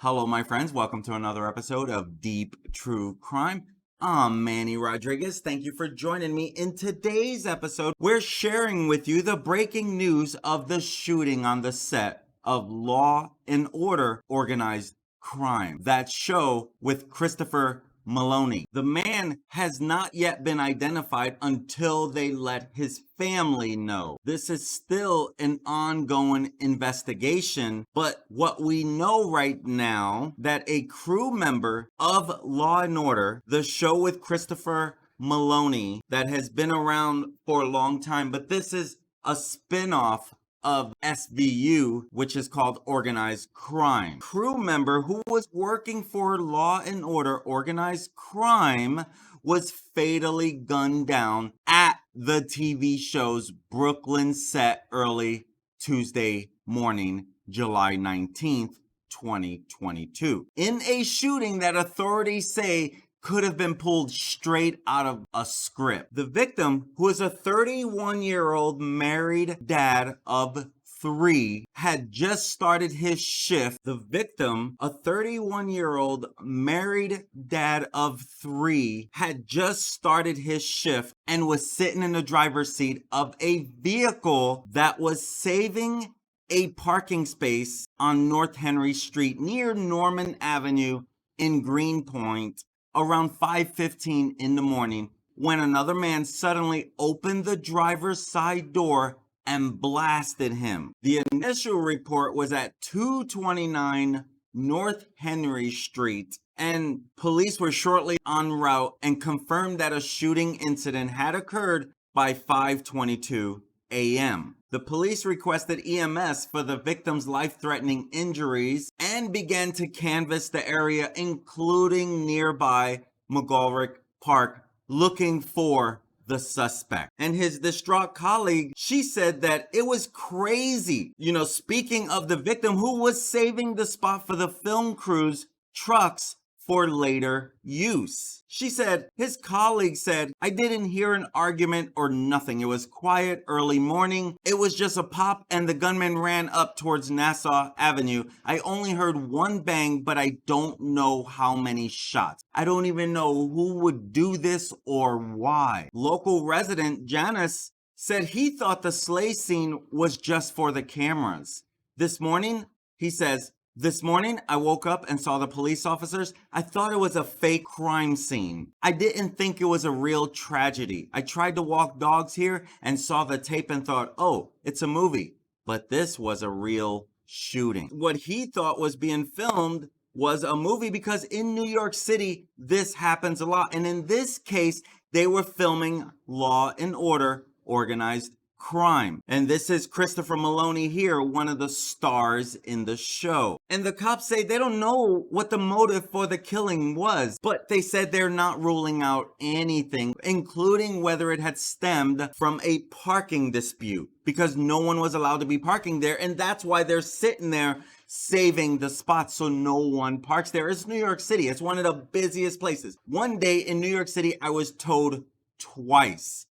Hello, my friends. Welcome to another episode of Deep True Crime. I'm Manny Rodriguez. Thank you for joining me. In today's episode, we're sharing with you the breaking news of the shooting on the set of Law and Order Organized Crime, that show with Christopher Maloney. The man has not yet been identified until they let his family know. This is still an ongoing investigation, but what we know right now, that a crew member of Law and Order, the show with Christopher Maloney, that has been around for a long time, but this is a spin-off of SVU, which is called Organized Crime. Crew member who was working for Law and Order Organized Crime was fatally gunned down at the TV show's Brooklyn set early Tuesday morning, July 19th, 2022. In a shooting that authorities say could have been pulled straight out of a script. The victim, who is a 31-year-old married dad of 3, had just started his shift. The victim, a 31-year-old married dad of 3, had just started his shift and was sitting in the driver's seat of a vehicle that was saving a parking space on North Henry Street near Norman Avenue in Greenpoint around 5:15 in the morning, when another man suddenly opened the driver's side door and blasted him. The initial report was at 229 North Henry Street, and police were shortly en route and confirmed that a shooting incident had occurred by 5:22 a.m. The police requested EMS for the victim's life-threatening injuries and began to canvass the area, including nearby McGolrick Park, looking for the suspect. And his distraught colleague, she said that it was crazy. Speaking of the victim who was saving the spot for the film crew's trucks for later use. She said, his colleague said, "I didn't hear an argument or nothing. It was quiet early morning. It was just a pop and the gunman ran up towards Nassau Avenue. I only heard one bang, but I don't know how many shots. I don't even know who would do this or why." Local resident Janice said he thought the sleigh scene was just for the cameras. This morning, he says, "This morning, I woke up and saw the police officers. I thought it was a fake crime scene. I didn't think it was a real tragedy. I tried to walk dogs here and saw the tape and thought, oh, it's a movie. But this was a real shooting." What he thought was being filmed was a movie because in New York City, this happens a lot. And in this case, they were filming Law and Order Organized Crime. And this is Christopher Maloney here, one of the stars in the show. And the cops say they don't know what the motive for the killing was, but they said they're not ruling out anything, including whether it had stemmed from a parking dispute, because no one was allowed to be parking there, and that's why they're sitting there saving the spot so no one parks there. It's New York City. It's one of the busiest places. One day in New York City, I was towed twice.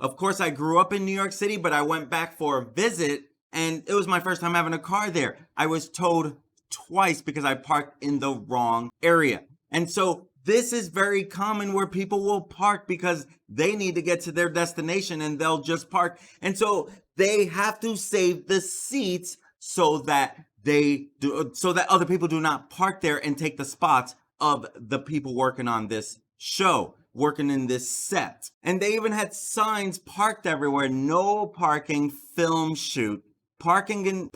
Of course, I grew up in New York City, but I went back for a visit, and it was my first time having a car there. I was towed twice because I parked in the wrong area. And so this is very common where people will park because they need to get to their destination and they'll just park. And so they have to save the seats so that other people do not park there and take the spots of the people working on this show, working in this set. And they even had signs parked everywhere: no parking, film shoot. Parking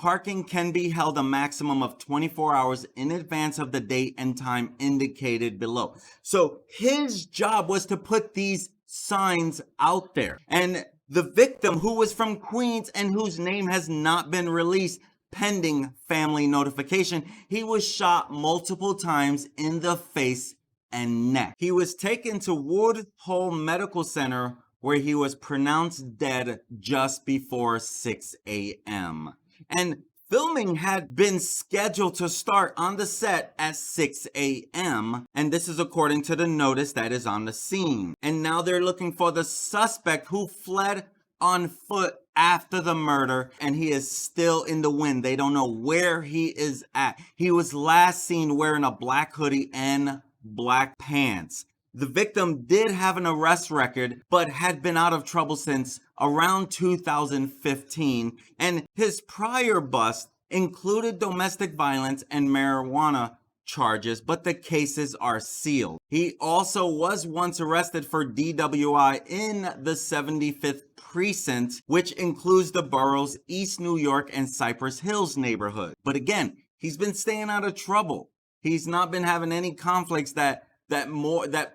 can be held a maximum of 24 hours in advance of the date and time indicated below. So his job was to put these signs out there. And the victim, who was from Queens and whose name has not been released pending family notification, he was shot multiple times in the face and neck. He was taken to Woodhull Medical Center, where he was pronounced dead just before 6 a.m. And filming had been scheduled to start on the set at 6 a.m. And this is according to the notice that is on the scene. And now they're looking for the suspect, who fled on foot after the murder, and he is still in the wind. They don't know where he is at. He was last seen wearing a black hoodie and black pants. The victim did have an arrest record, but had been out of trouble since around 2015, and his prior bust included domestic violence and marijuana charges, but the cases are sealed. He also was once arrested for DWI in the 75th precinct, which includes the boroughs East New York and Cypress Hills neighborhood. But again, he's been staying out of trouble. He's not been having any conflicts that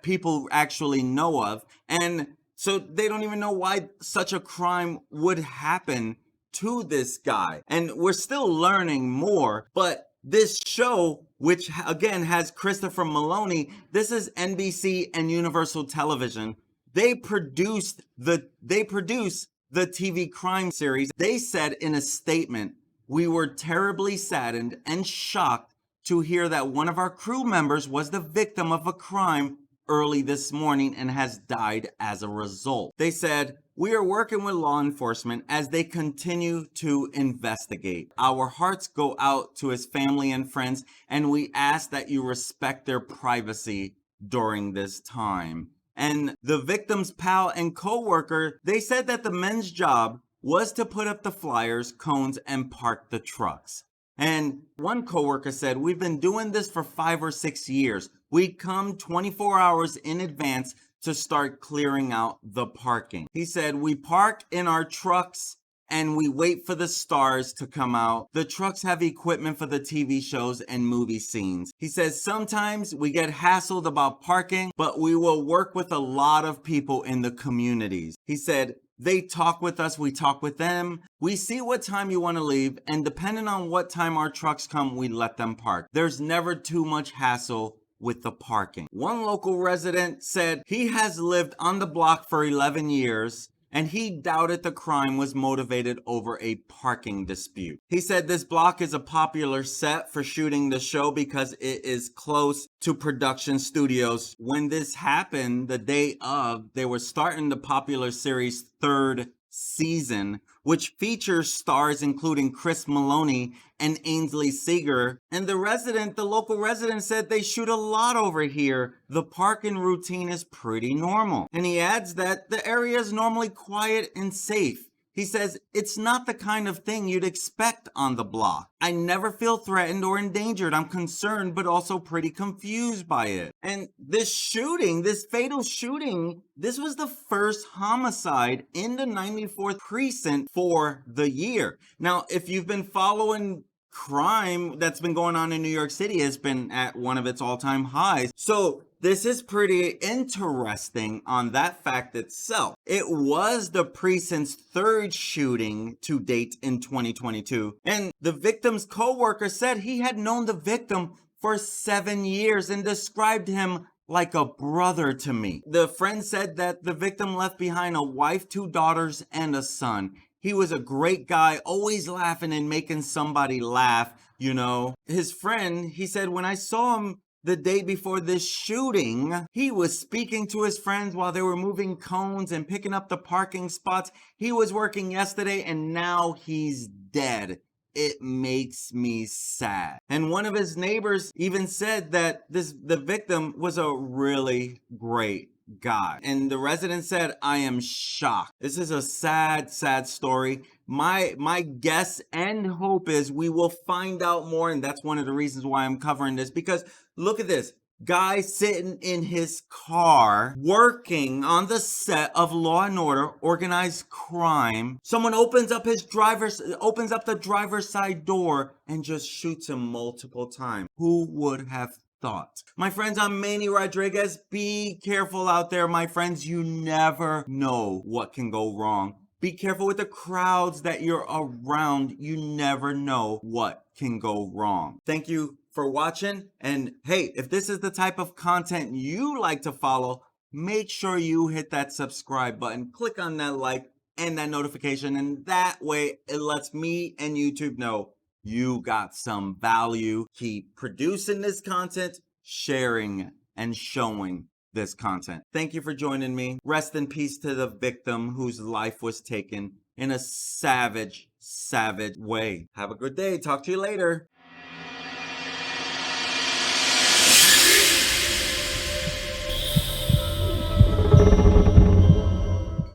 people actually know of, and so they don't even know why such a crime would happen to this guy. And we're still learning more, but this show, which again has Christopher Maloney, this is NBC and Universal Television. They produce the TV crime series. They said in a statement, "We were terribly saddened and shocked to hear that one of our crew members was the victim of a crime early this morning and has died as a result." They said, "We are working with law enforcement as they continue to investigate. Our hearts go out to his family and friends, and we ask that you respect their privacy during this time." And the victim's pal and co-worker, they said that the men's job was to put up the flyers, cones, and park the trucks. And one coworker said, "We've been doing this for 5 or 6 years. We come 24 hours in advance to start clearing out the parking." He said, "We park in our trucks and we wait for the stars to come out. The trucks have equipment for the TV shows and movie scenes." He says, "Sometimes we get hassled about parking, but we will work with a lot of people in the communities." He said, "They talk with us, we talk with them. We see what time you want to leave, and depending on what time our trucks come, we let them park. There's never too much hassle with the parking." One local resident said he has lived on the block for 11 years, and he doubted the crime was motivated over a parking dispute. He said this block is a popular set for shooting the show because it is close to production studios. When this happened, the day of, they were starting the popular series' 3rd season, which features stars including Chris Maloney and Ainsley Seeger. And the local resident said they shoot a lot over here. The parking routine is pretty normal. And he adds that the area is normally quiet and safe. He says, "It's not the kind of thing you'd expect on the block. I never feel threatened or endangered. I'm concerned, but also pretty confused by it." And this fatal shooting, this was the first homicide in the 94th precinct for the year. Now, if you've been following crime that's been going on in New York City, has been at one of its all-time highs. So this is pretty interesting on that fact itself. It was the precinct's 3rd shooting to date in 2022. And the victim's co-worker said he had known the victim for 7 years and described him like a brother to me. The friend said that the victim left behind a wife, 2 daughters, and a son. He was a great guy, always laughing and making somebody laugh, you know. His friend, he said, "When I saw him the day before this shooting, he was speaking to his friends while they were moving cones and picking up the parking spots. He was working yesterday and now he's dead. It makes me sad." And one of his neighbors even said that the victim was a really great guy. And the resident said, "I am shocked. This is a sad, sad story. My guess and hope is we will find out more." And that's one of the reasons why I'm covering this, because look at this. Guy sitting in his car, working on the set of Law and Order, Organized Crime. Someone opens up the driver's side door and just shoots him multiple times. Who would have thought? My friends, I'm Manny Rodriguez. Be careful out there, my friends. You never know what can go wrong. Be careful with the crowds that you're around. You never know what can go wrong. Thank you for watching. And hey, if this is the type of content you like to follow, make sure you hit that subscribe button, click on that like and that notification, and that way it lets me and YouTube know you got some value. Keep producing this content, sharing and showing this content. Thank you for joining me. Rest in peace to the victim whose life was taken, in a savage way. Have a good day. Talk to you later.